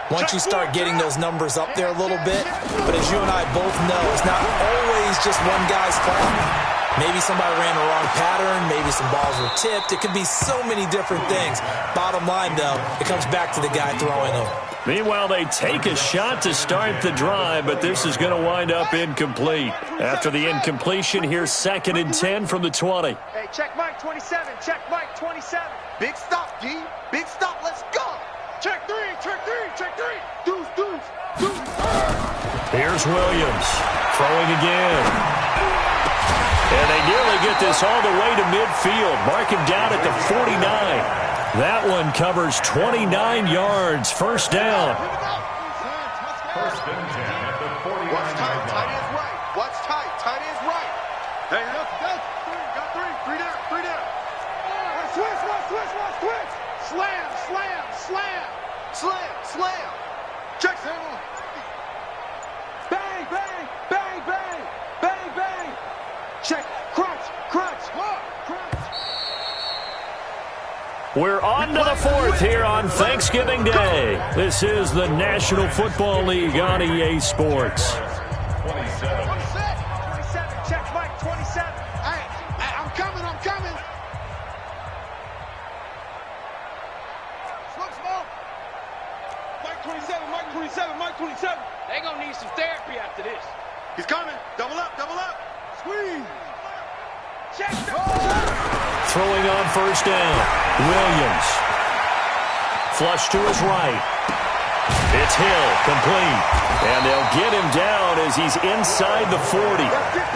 once you start getting those numbers up there a little bit. But as you and I both know, it's not always just one guy's fault. Maybe somebody ran the wrong pattern. Maybe some balls were tipped. It could be so many different things. Bottom line, though, it comes back to the guy throwing them. Meanwhile, they take a shot to start the drive, but this is going to wind up incomplete. After the incompletion, here's 2nd and 10 from the 20. Hey, check Mike 27. Check Mike 27. Big stop, D. Big stop. Let's go. Check 3. Deuce. Here's Williams throwing again. And they nearly get this all the way to midfield. Mark him down at the 49. That one covers 29 yards. First down. First and 10 at the 49. What's tight? Tight is right. What's tight? Tight is right. Hey, that's got 3. 3 down. Switch. Slam. Check. Bang. Check. Crunch. We're on to the 4th here on Thanksgiving Day. This is the National Football League on EA Sports. 27. 27. Check Mike 27. Hey, I'm coming. Smoke. Mike 27. They're going to need some therapy after this. He's coming. Double up. Squeeze. Check. Throwing on first down. Williams. Flush to his right. It's Hill, complete. And they'll get him down as as he's inside the 40.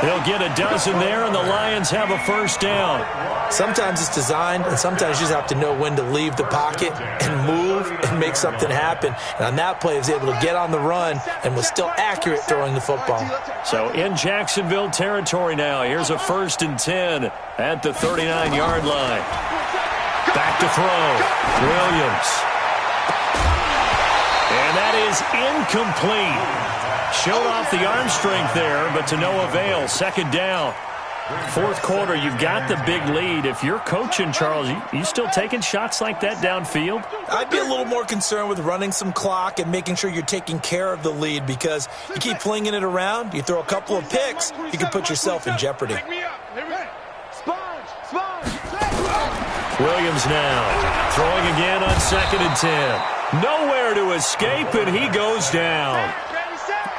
He'll get a dozen there, and the Lions have a first down. Sometimes it's designed, and sometimes you just have to know when to leave the pocket and move and make something happen. And on that play, he was able to get on the run and was still accurate throwing the football. So in Jacksonville territory now, here's a 1st and 10 at the 39-yard line. Back to throw. Williams. And that is incomplete. Showed off the arm strength there, but to no avail. 2nd down. 4th quarter, you've got the big lead. If you're coaching, Charles, you still taking shots like that downfield? I'd be a little more concerned with running some clock and making sure you're taking care of the lead, because you keep flinging it around, you throw a couple of picks, you can put yourself in jeopardy. Williams now throwing again on 2nd and 10. Nowhere to escape, and he goes down.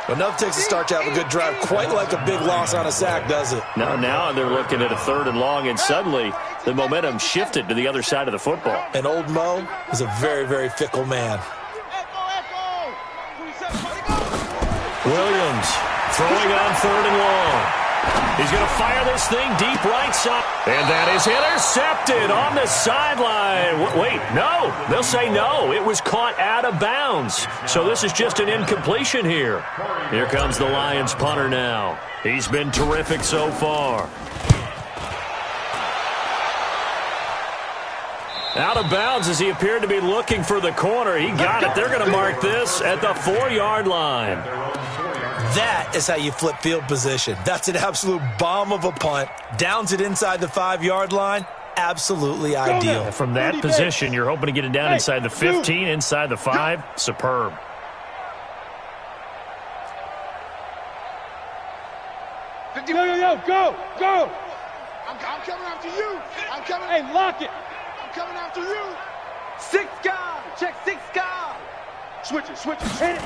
Enough takes a start to have a good drive. Quite like a big loss on a sack, does it? Now they're looking at a 3rd and long, and suddenly the momentum shifted to the other side of the football. And old Mo is a very, very fickle man. Williams throwing on 3rd and long. He's going to fire this thing deep right side. And that is intercepted on the sideline. Wait, no. They'll say no. It was caught out of bounds. So this is just an incompletion here. Here comes the Lions punter now. He's been terrific so far. Out of bounds as he appeared to be looking for the corner. He got it. They're going to mark this at the 4-yard line. That is how you flip field position. That's an absolute bomb of a punt. Downs it inside the 5-yard line. Absolutely ideal. From that position, you're hoping to get it down inside the 15, inside the 5. Superb. Go! I'm coming after you. Hey, lock it. I'm coming after you. 6 guys. Check 6 guys. Switch it. Hit it.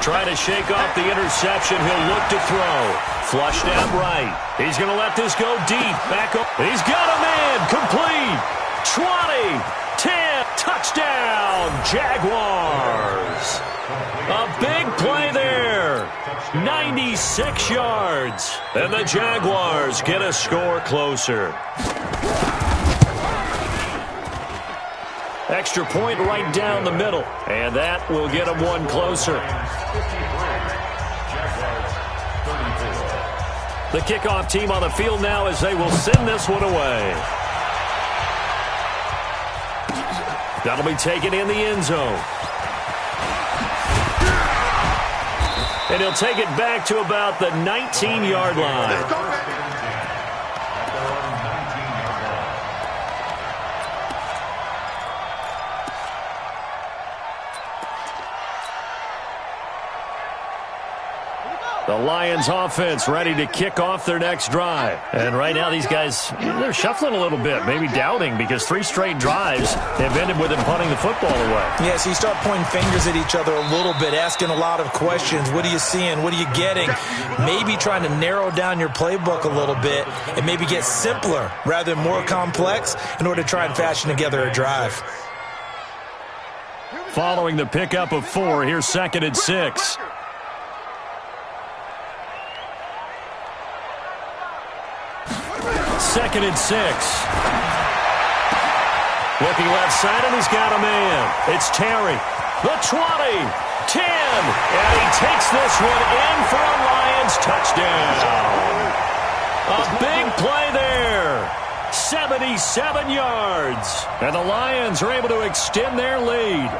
Trying to shake off the interception. He'll look to throw. Flushed out right. He's going to let this go deep. Back up. He's got a man. Complete. 20. 10. Touchdown. Jaguars. A big play there. 96 yards. And the Jaguars get a score closer. Extra point right down the middle. And that will get them one closer. The kickoff team on the field now as they will send this one away. That'll be taken in the end zone. And he'll take it back to about the 19-yard line. The Lions offense ready to kick off their next drive. And right now these guys, they're shuffling a little bit, maybe doubting, because 3 straight drives have ended with them punting the football away. Yeah, so you start pointing fingers at each other a little bit, asking a lot of questions. What are you seeing? What are you getting? Maybe trying to narrow down your playbook a little bit and maybe get simpler rather than more complex in order to try and fashion together a drive. Following the pickup of 4, here's 2nd and 6. Second and 6. Looking left side, and he's got a man. It's Terry. The 20. 10. And he takes this one in for a Lions touchdown. A big play there. 77 yards. And the Lions are able to extend their lead.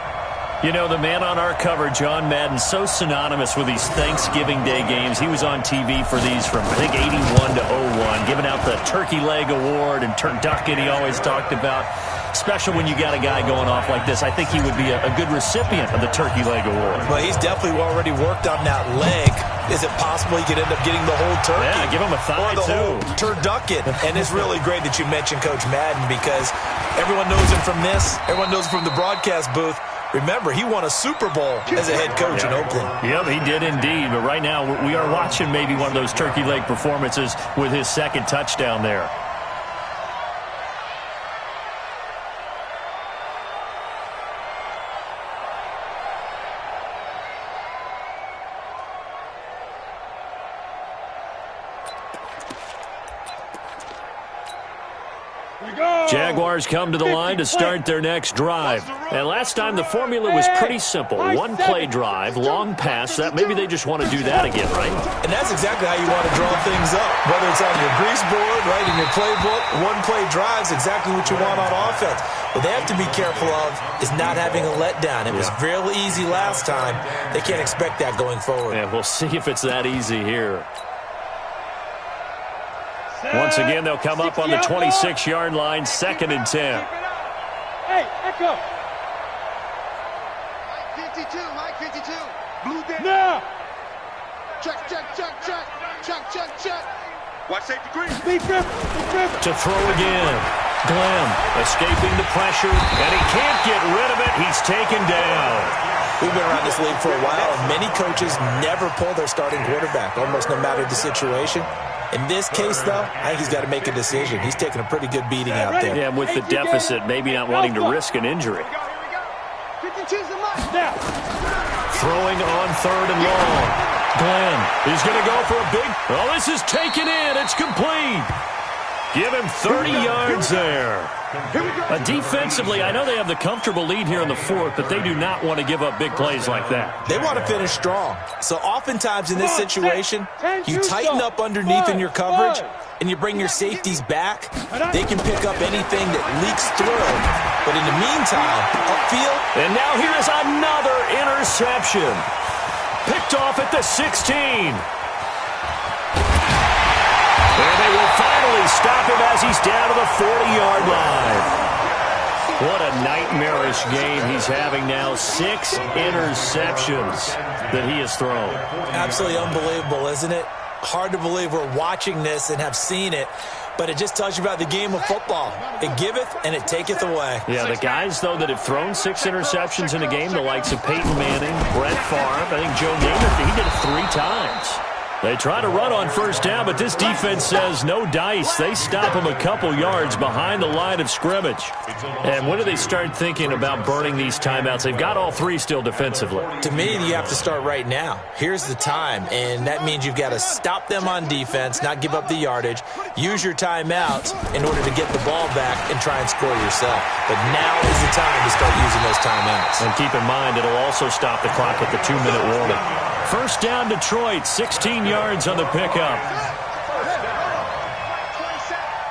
You know, the man on our cover, John Madden, so synonymous with these Thanksgiving Day games. He was on TV for these from, I think, 81 to 01, giving out the Turkey Leg Award and turducken he always talked about. Special when you got a guy going off like this. I think he would be a good recipient of the Turkey Leg Award. Well, he's definitely already worked on that leg. Is it possible he could end up getting the whole turkey? Yeah, give him a thigh, or the whole turducken. And it's really great that you mentioned Coach Madden, because everyone knows him from this. Everyone knows him from the broadcast booth. Remember, he won a Super Bowl as a head coach in Oakland. Yep, he did indeed. But right now, we are watching maybe one of those turkey leg performances with his 2nd touchdown there. Jaguars come to the line to start their next drive. And last time the formula was pretty simple. One play drive, long pass. That maybe they just want to do that again, right? And that's exactly how you want to draw things up. Whether it's on your grease board, right, in your playbook, one play drive is exactly what you want on offense. What they have to be careful of is not having a letdown. It was real easy last time. They can't expect that going forward. Yeah, we'll see if it's that easy here. Once again, they'll come up on the 26-yard line, 2nd and 10. Hey, Echo. Mike 52, Mike 52. Blue down. Now. Check. Watch safety green. Be careful. To throw again. Glenn escaping the pressure, and he can't get rid of it. He's taken down. We've been around this league for a while, and many coaches never pull their starting quarterback, almost no matter the situation. In this case, though, I think he's got to make a decision. He's taking a pretty good beating out there. Yeah, with the deficit, maybe not wanting to risk an injury. Here we go. 52's the mark. Now. Throwing on 3rd and long. Glenn, he's going to go for a big... Oh, this is taken in. It's complete. Give him 30 yards there. Defensively, I know they have the comfortable lead here in the 4th, but they do not want to give up big plays like that. They want to finish strong. So oftentimes in this situation, you tighten up underneath in your coverage, and you bring your safeties back. They can pick up anything that leaks through. But in the meantime, upfield. And now here's another interception. Picked off at the 16. And they will finally stop him as he's down to the 40-yard line. What a nightmarish game he's having now. 6 interceptions that he has thrown. Absolutely unbelievable, isn't it? Hard to believe we're watching this and have seen it, but it just tells you about the game of football. It giveth and it taketh away. Yeah, the guys, though, that have thrown 6 interceptions in a game, the likes of Peyton Manning, Brett Favre, I think Joe Namath, he did it 3 times. They try to run on 1st down, but this defense says no dice. They stop them a couple yards behind the line of scrimmage. And when do they start thinking about burning these timeouts? They've got all 3 still defensively. To me, you have to start right now. Here's the time, and that means you've got to stop them on defense, not give up the yardage, use your timeouts in order to get the ball back and try and score yourself. But now is the time to start using those timeouts. And keep in mind, it'll also stop the clock at the 2-minute warning. 1st down, Detroit, 16 yards on the pickup.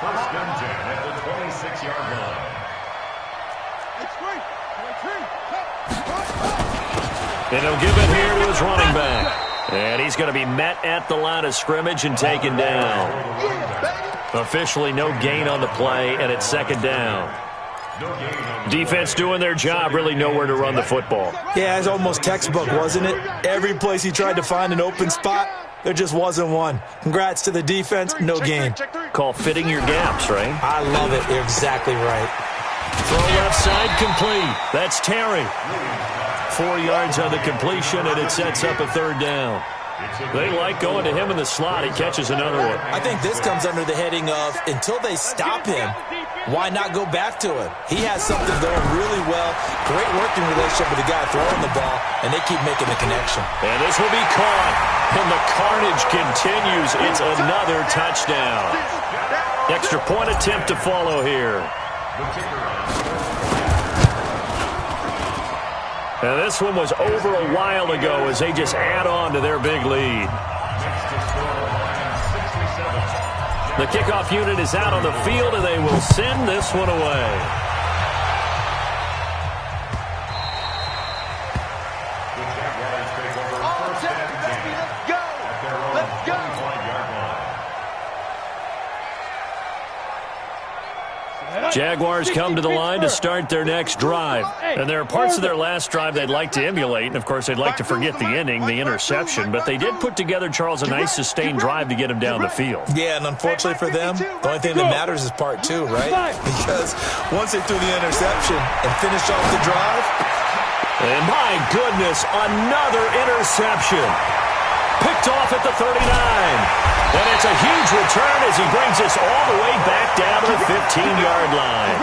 1st and 10 at the 26-yard line. And he'll give it here to his running back. And he's going to be met at the line of scrimmage and taken down. Officially no gain on the play, and it's 2nd down. Defense doing their job, really nowhere to run the football. Yeah, it's almost textbook, wasn't it? Every place he tried to find an open spot, there just wasn't one. Congrats to the defense, no gain. Call fitting your gaps, right? I love it. You're exactly right. Throw left side complete. That's Terry. 4 yards on the completion, and it sets up a 3rd down. They like going to him in the slot. He catches another one. I think this comes under the heading of until they stop him, why not go back to him? He has something going really well. Great working relationship with the guy throwing the ball, and they keep making the connection. And this will be caught. And the carnage continues. It's another touchdown. Extra point attempt to follow here. And this one was over a while ago as they just add on to their big lead. The kickoff unit is out on the field, and they will send this one away. Let's go. Jaguars come to the line to start their next drive. And there are parts of their last drive they'd like to emulate. And, of course, they'd like to forget the ending, the interception. But they did put together, Charles, a nice sustained drive to get him down the field. Yeah, and unfortunately for them, the only thing that matters is part 2, right? Because once they threw the interception and finished off the drive. And, my goodness, another interception. Picked off at the 39. And it's a huge return as he brings us all the way back down to the 15-yard line.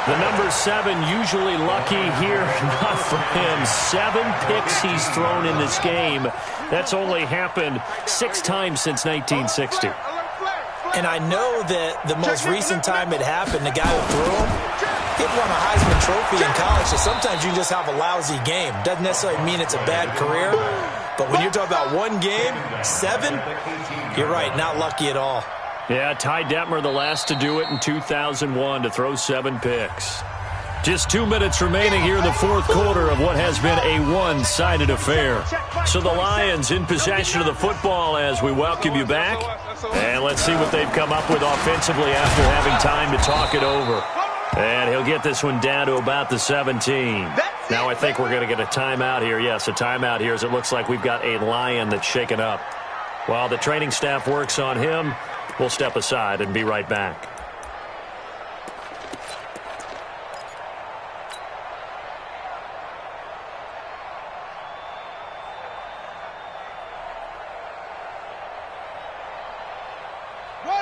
The number 7 usually lucky here, not for him. 7 picks he's thrown in this game. That's only happened 6 times since 1960. And I know that the most recent time it happened, the guy who threw him, he won a Heisman Trophy in college, so sometimes you just have a lousy game. Doesn't necessarily mean it's a bad career, but when you're talking about one game, 7, you're right, not lucky at all. Yeah, Ty Detmer, the last to do it in 2001, to throw 7 picks. Just 2 minutes remaining here in the fourth quarter of what has been a one-sided affair. So the Lions in possession of the football as we welcome you back. And let's see what they've come up with offensively after having time to talk it over. And he'll get this one down to about the 17. Now I think we're going to get a timeout here. Yes, a timeout here as it looks like we've got a Lion that's shaken up. While the training staff works on him, we'll step aside and be right back.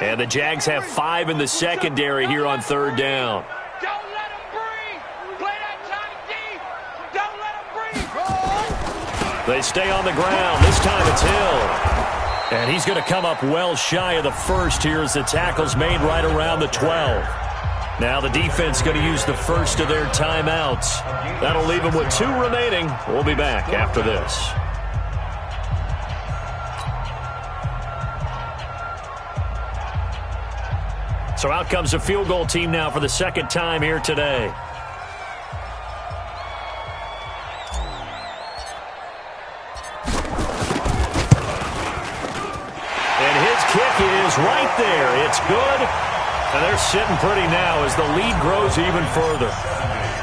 And the Jags have 5 in the secondary here on third down. Don't let him breathe. Play that tight D. Don't let him breathe. They stay on the ground. This time it's Hill. And he's going to come up well shy of the first here as the tackle's made right around the 12. Now the defense going to use the first of their timeouts. That'll leave them with 2 remaining. We'll be back after this. So out comes the field goal team now for the second time here today. And his kick is right there. It's good. And they're sitting pretty now as the lead grows even further.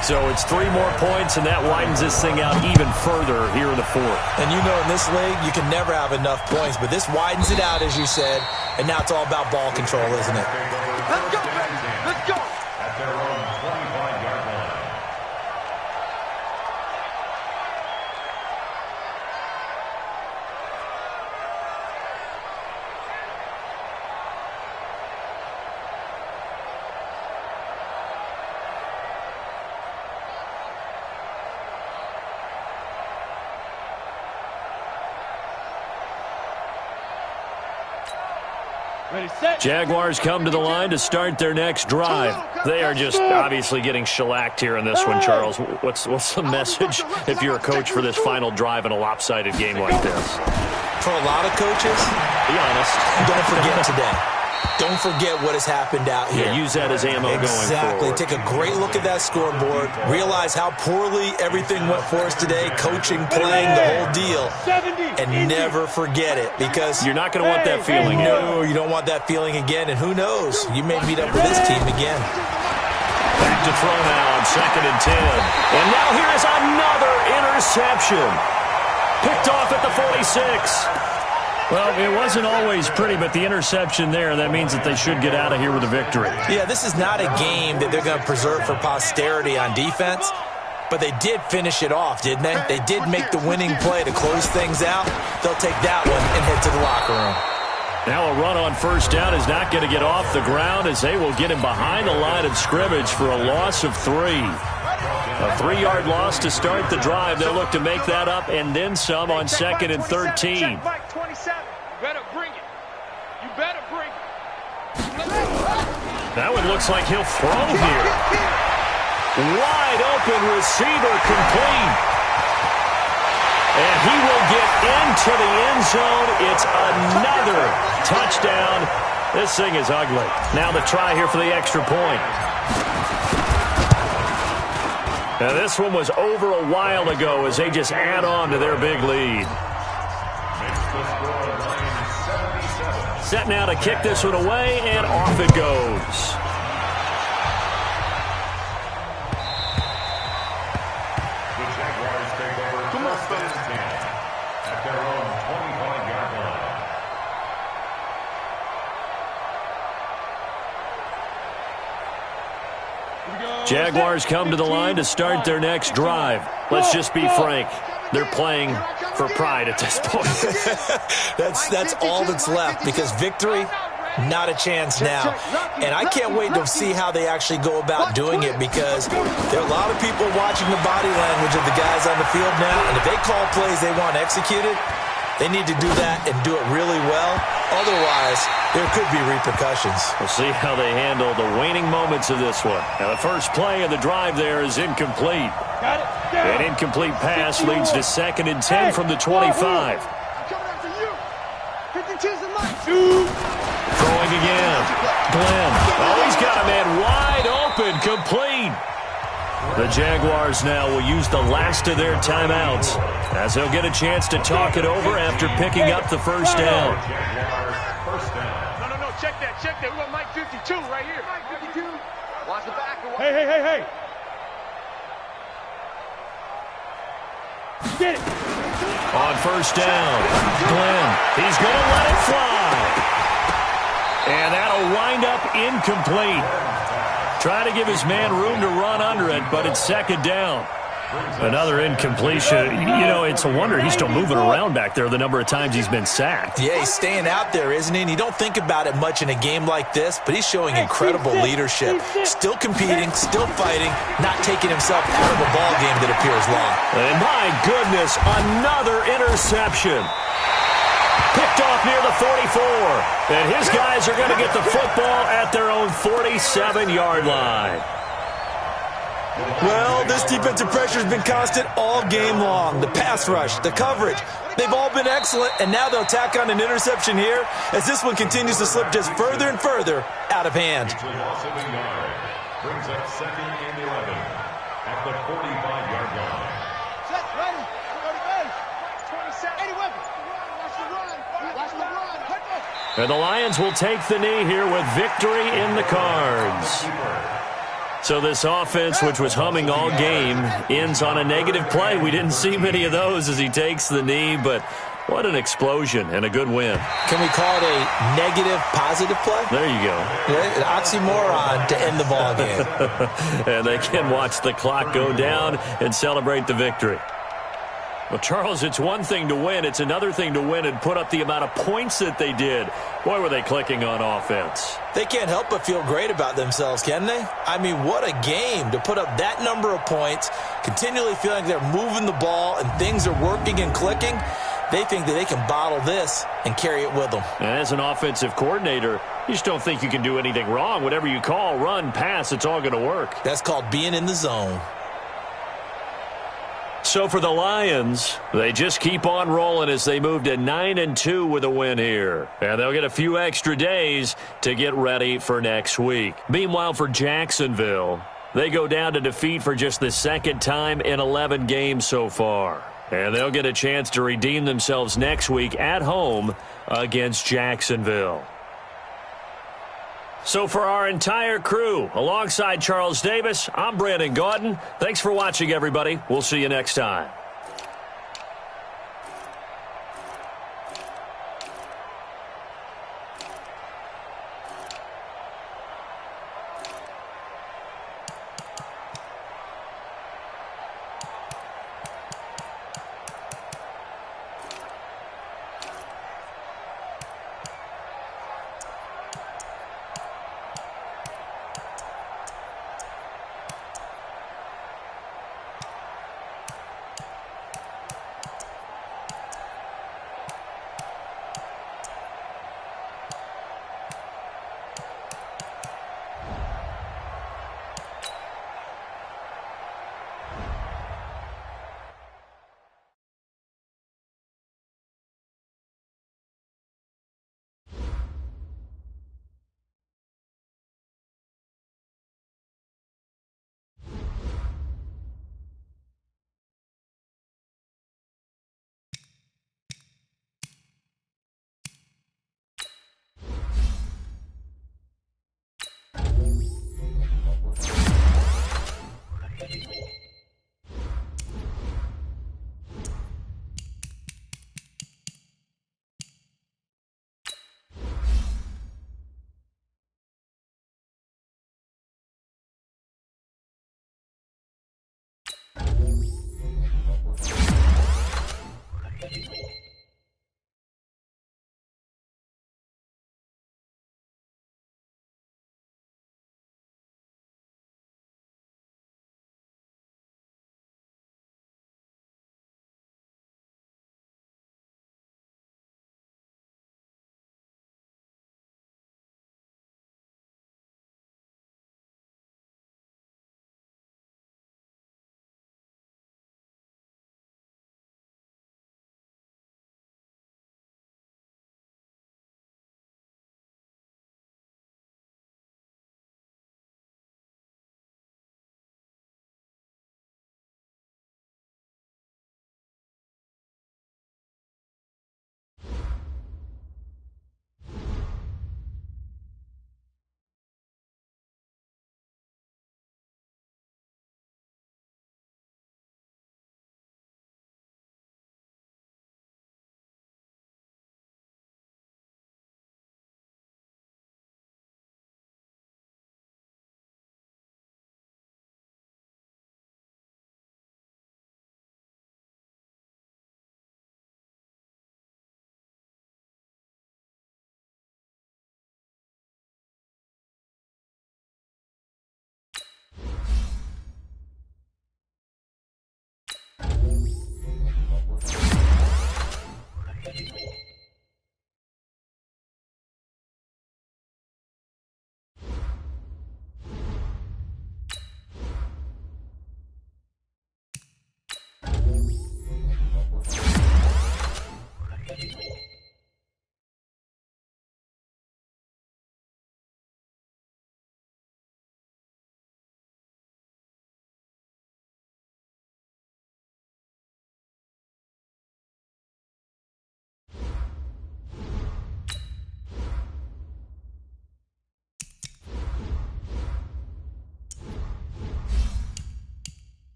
So it's 3 more points, and that widens this thing out even further here in the fourth. And you know in this league, you can never have enough points, but this widens it out, as you said, and now it's all about ball control, isn't it? Let's go, baby. Let's go. At their own 25-yard line. Ready, set. Jaguars come to the line to start their next drive. They are just obviously getting shellacked here in this one, Charles. What's the message if you're a coach for this final drive in a lopsided game like this? For a lot of coaches, Be honest. don't forget today. Don't forget what has happened out here. Yeah, use that as ammo going Exactly. forward. Take a great look at that scoreboard. Realize how poorly everything went for us today, coaching, playing, the whole deal. 70. And never forget it, because You're not going to want that feeling. no, you don't want that feeling again. And who knows? You may meet up with this team again. Back to throw now on 2nd and 10. And now here is another interception. Picked off at the 46. Well, it wasn't always pretty, but the interception there, that means that they should get out of here with a victory. Yeah, this is not a game that they're going to preserve for posterity on defense, but they did finish it off, didn't they? They did make the winning play to close things out. They'll take that one and head to the locker room. Now a run on first down is not going to get off the ground as they will get him behind the line of scrimmage for a loss of 3. A 3-yard loss to start the drive. They'll look to make that up and then some on 2nd and 13. Mike 27. Better bring it. You better bring it. That one looks like he'll throw here. Wide open receiver complete. And he will get into the end zone. It's another touchdown. This thing is ugly. Now the try here for the extra point. Now this one was over a while ago as they just add on to their big lead. Set now to kick this one away, and off it goes. The Jaguars take over first and 10 at their own 25-yard line. Jaguars come to the line to start their next drive. Let's just be frank. They're playing for pride at this point. That's all that's left, because victory, not a chance now. And I can't wait to see how they actually go about doing it, because there are a lot of people watching the body language of the guys on the field now, and if they call plays they want executed, They need to do that and do it really well. Otherwise, there could be repercussions. We'll see how they handle the waning moments of this one. Now, the first play of the drive there is incomplete. Got it. An incomplete pass leads to 2nd and 10 from the 25. Coming after you. 52's the mic. Throwing again. Glenn. Oh, he's got a man wide open. Complete. The Jaguars now will use the last of their timeouts as they'll get a chance to talk it over after picking up the first down. No. Check that. We got Mike 52 right here. Mike 52. Watch the back. Hey. Get it. On first down, Glenn. He's going to let it fly. And that'll wind up incomplete. Trying to give his man room to run under it, but it's 2nd down. Another incompletion. You know, it's a wonder he's still moving around back there the number of times he's been sacked. Yeah, he's staying out there, isn't he? And you don't think about it much in a game like this, but he's showing incredible leadership. Still competing, still fighting, not taking himself out of a ball game that appears long. And my goodness, another interception. Picked off near the 44. And his guys are going to get the football at their own 47-yard line. Well, this defensive pressure has been constant all game long. The pass rush, the coverage, they've all been excellent, and now they'll tack on an interception here as this one continues to slip just further and further out of hand. Brings up 2nd and 11 at the 45-yard line. Set, ready. 27. Eddie Weber. Watch the run. And the Lions will take the knee here with victory in the cards. So this offense, which was humming all game, ends on a negative play. We didn't see many of those as he takes the knee, but what an explosion and a good win. Can we call it a negative positive play? There you go. Yeah, an oxymoron to end the ball game. And they can watch the clock go down and celebrate the victory. Well, Charles, it's one thing to win. It's another thing to win and put up the amount of points that they did. Boy, were they clicking on offense. They can't help but feel great about themselves, can they? I mean, what a game to put up that number of points, continually feeling they're moving the ball and things are working and clicking. They think that they can bottle this and carry it with them. And as an offensive coordinator, you just don't think you can do anything wrong. Whatever you call, run, pass, it's all going to work. That's called being in the zone. So for the Lions, they just keep on rolling as they move to 9-2 with a win here. And they'll get a few extra days to get ready for next week. Meanwhile, for Jacksonville, they go down to defeat for just the 2nd time in 11 games so far. And they'll get a chance to redeem themselves next week at home against Jacksonville. So for our entire crew, alongside Charles Davis, I'm Brandon Gaudin. Thanks for watching, everybody. We'll see you next time.